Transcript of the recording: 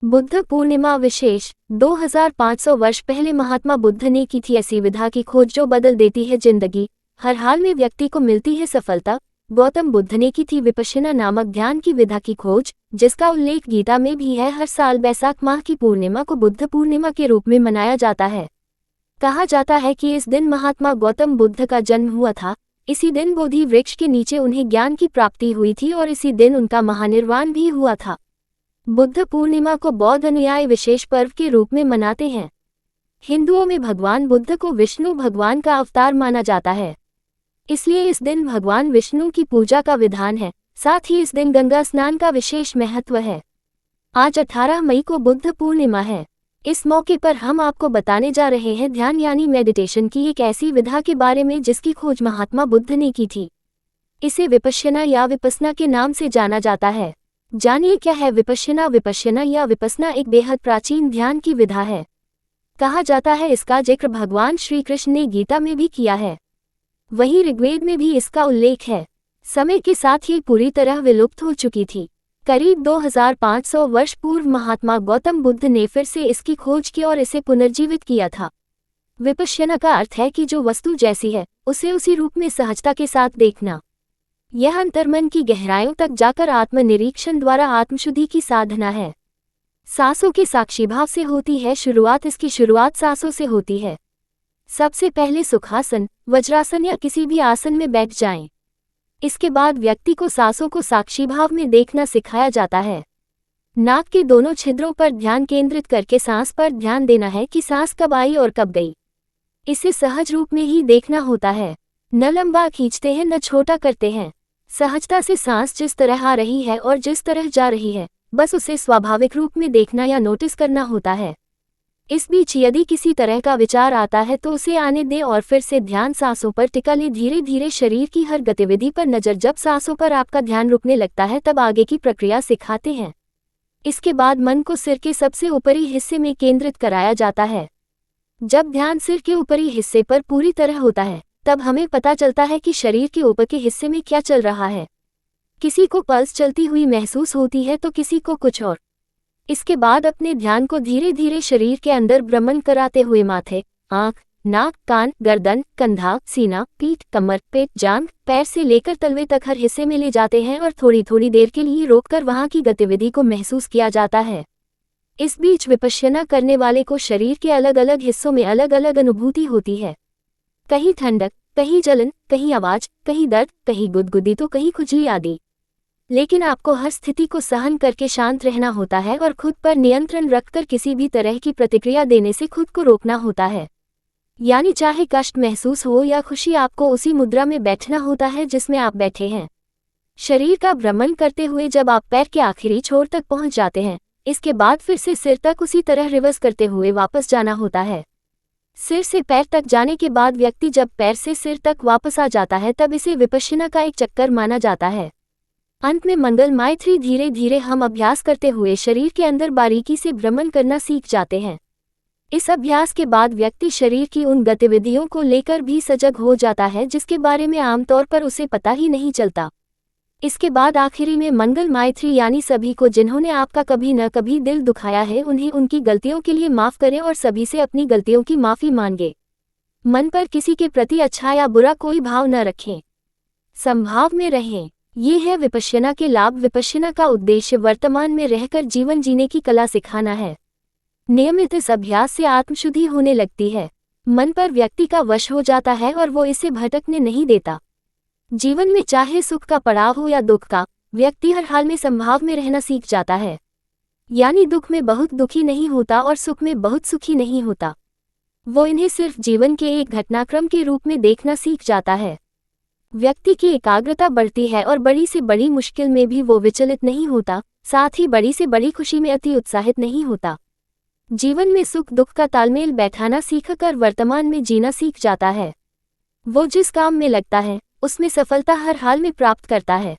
बुद्ध पूर्णिमा विशेष 2500 वर्ष पहले महात्मा बुद्ध ने की थी ऐसी विधा की खोज जो बदल देती है जिंदगी। हर हाल में व्यक्ति को मिलती है सफलता। गौतम बुद्ध ने की थी विपश्यना नामक ध्यान की विधा की खोज, जिसका उल्लेख गीता में भी है। हर साल बैसाख माह की पूर्णिमा को बुद्ध पूर्णिमा के रूप में मनाया जाता है। कहा जाता है कि इस दिन महात्मा गौतम बुद्ध का जन्म हुआ था। इसी दिन बोधि वृक्ष के नीचे उन्हें ज्ञान की प्राप्ति हुई थी और इसी दिन उनका महानिर्वाण भी हुआ था। बुद्ध पूर्णिमा को बौद्ध अनुयायी विशेष पर्व के रूप में मनाते हैं। हिंदुओं में भगवान बुद्ध को विष्णु भगवान का अवतार माना जाता है, इसलिए इस दिन भगवान विष्णु की पूजा का विधान है। साथ ही इस दिन गंगा स्नान का विशेष महत्व है। आज 18 मई को बुद्ध पूर्णिमा है। इस मौके पर हम आपको बताने जा रहे हैं ध्यान यानी मेडिटेशन की एक ऐसी विधा के बारे में जिसकी खोज महात्मा बुद्ध ने की थी। इसे विपश्यना या विपस्सना के नाम से जाना जाता है। जानिए क्या है विपश्यना। विपश्यना या विपस्सना एक बेहद प्राचीन ध्यान की विधा है। कहा जाता है इसका जिक्र भगवान श्री कृष्ण ने गीता में भी किया है। वहीं ऋग्वेद में भी इसका उल्लेख है। समय के साथ ये पूरी तरह विलुप्त हो चुकी थी। करीब 2500 वर्ष पूर्व महात्मा गौतम बुद्ध ने फिर से इसकी खोज की और इसे पुनर्जीवित किया था। विपश्यना का अर्थ है कि जो वस्तु जैसी है उसे उसी रूप में सहजता के साथ देखना। यह अंतर्मन की गहराइयों तक जाकर आत्मनिरीक्षण द्वारा आत्मशुद्धि की साधना है। सांसों के साक्षीभाव से होती है शुरुआत। इसकी शुरुआत सांसों से होती है। सबसे पहले सुखासन, वज्रासन या किसी भी आसन में बैठ जाएं। इसके बाद व्यक्ति को सांसों को साक्षीभाव में देखना सिखाया जाता है। नाक के दोनों छिद्रों पर ध्यान केंद्रित करके सांस पर ध्यान देना है कि सांस कब आई और कब गई। इसे सहज रूप में ही देखना होता है। न लंबा खींचते हैं न छोटा करते हैं। सहजता से सांस जिस तरह आ रही है और जिस तरह जा रही है, बस उसे स्वाभाविक रूप में देखना या नोटिस करना होता है। इस बीच यदि किसी तरह का विचार आता है तो उसे आने दें और फिर से ध्यान सांसों पर टिका ले। धीरे धीरे शरीर की हर गतिविधि पर नजर। जब सांसों पर आपका ध्यान रुकने लगता है तब आगे की प्रक्रिया सिखाते हैं। इसके बाद मन को सिर के सबसे ऊपरी हिस्से में केंद्रित कराया जाता है। जब ध्यान सिर के ऊपरी हिस्से पर पूरी तरह होता है तब हमें पता चलता है कि शरीर के ऊपर के हिस्से में क्या चल रहा है। किसी को पल्स चलती हुई महसूस होती है तो किसी को कुछ और। इसके बाद अपने ध्यान को धीरे धीरे शरीर के अंदर भ्रमण कराते हुए माथे, आंख, नाक, कान, गर्दन, कंधा, सीना, पीठ, कमर, पेट, जांघ, पैर से लेकर तलवे तक हर हिस्से में ले जाते हैं और थोड़ी थोड़ी देर के लिए रोककर वहां की गतिविधि को महसूस किया जाता है। इस बीच विपश्यना करने वाले को शरीर के अलग अलग हिस्सों में अलग अलग अनुभूति होती है। कहीं ठंडक, कहीं जलन, कहीं आवाज, कहीं दर्द, कहीं गुदगुदी तो कहीं खुजली आदि। लेकिन आपको हर स्थिति को सहन करके शांत रहना होता है और खुद पर नियंत्रण रखकर किसी भी तरह की प्रतिक्रिया देने से खुद को रोकना होता है। यानी चाहे कष्ट महसूस हो या खुशी, आपको उसी मुद्रा में बैठना होता है जिसमें आप बैठे हैं। शरीर का भ्रमण करते हुए जब आप पैर के आखिरी छोर तक पहुंच जाते हैं, इसके बाद फिर से सिर तक उसी तरह रिवर्स करते हुए वापस जाना होता है। सिर से पैर तक जाने के बाद व्यक्ति जब पैर से सिर तक वापस आ जाता है तब इसे विपश्यना का एक चक्कर माना जाता है। अंत में मंगल मायत्री। धीरे धीरे हम अभ्यास करते हुए शरीर के अंदर बारीकी से भ्रमण करना सीख जाते हैं। इस अभ्यास के बाद व्यक्ति शरीर की उन गतिविधियों को लेकर भी सजग हो जाता है जिसके बारे में आमतौर पर उसे पता ही नहीं चलता। इसके बाद आखिरी में मंगल मायत्री यानी सभी को जिन्होंने आपका कभी न कभी दिल दुखाया है उन्हें उनकी गलतियों के लिए माफ करें और सभी से अपनी गलतियों की माफी मांगे। मन पर किसी के प्रति अच्छा या बुरा कोई भाव न रखें। संभाव में रहें। ये है विपश्यना के लाभ। विपश्यना का उद्देश्य वर्तमान में रहकर जीवन जीने की कला सिखाना है। नियमित इस अभ्यास से आत्मशुद्धि होने लगती है। मन पर व्यक्ति का वश हो जाता है और वो इसे भटकने नहीं देता। जीवन में चाहे सुख का पड़ाव हो या दुख का, व्यक्ति हर हाल में संभाव में रहना सीख जाता है। यानी दुख में बहुत दुखी नहीं होता और सुख में बहुत सुखी नहीं होता। वो इन्हें सिर्फ जीवन के एक घटनाक्रम के रूप में देखना सीख जाता है। व्यक्ति की एकाग्रता बढ़ती है और बड़ी से बड़ी मुश्किल में भी वो विचलित नहीं होता। साथ ही बड़ी से बड़ी खुशी में अति उत्साहित नहीं होता। जीवन में सुख दुख का तालमेल बैठाना सीखकर वर्तमान में जीना सीख जाता है। वो जिस काम में लगता है उसमें सफलता हर हाल में प्राप्त करता है।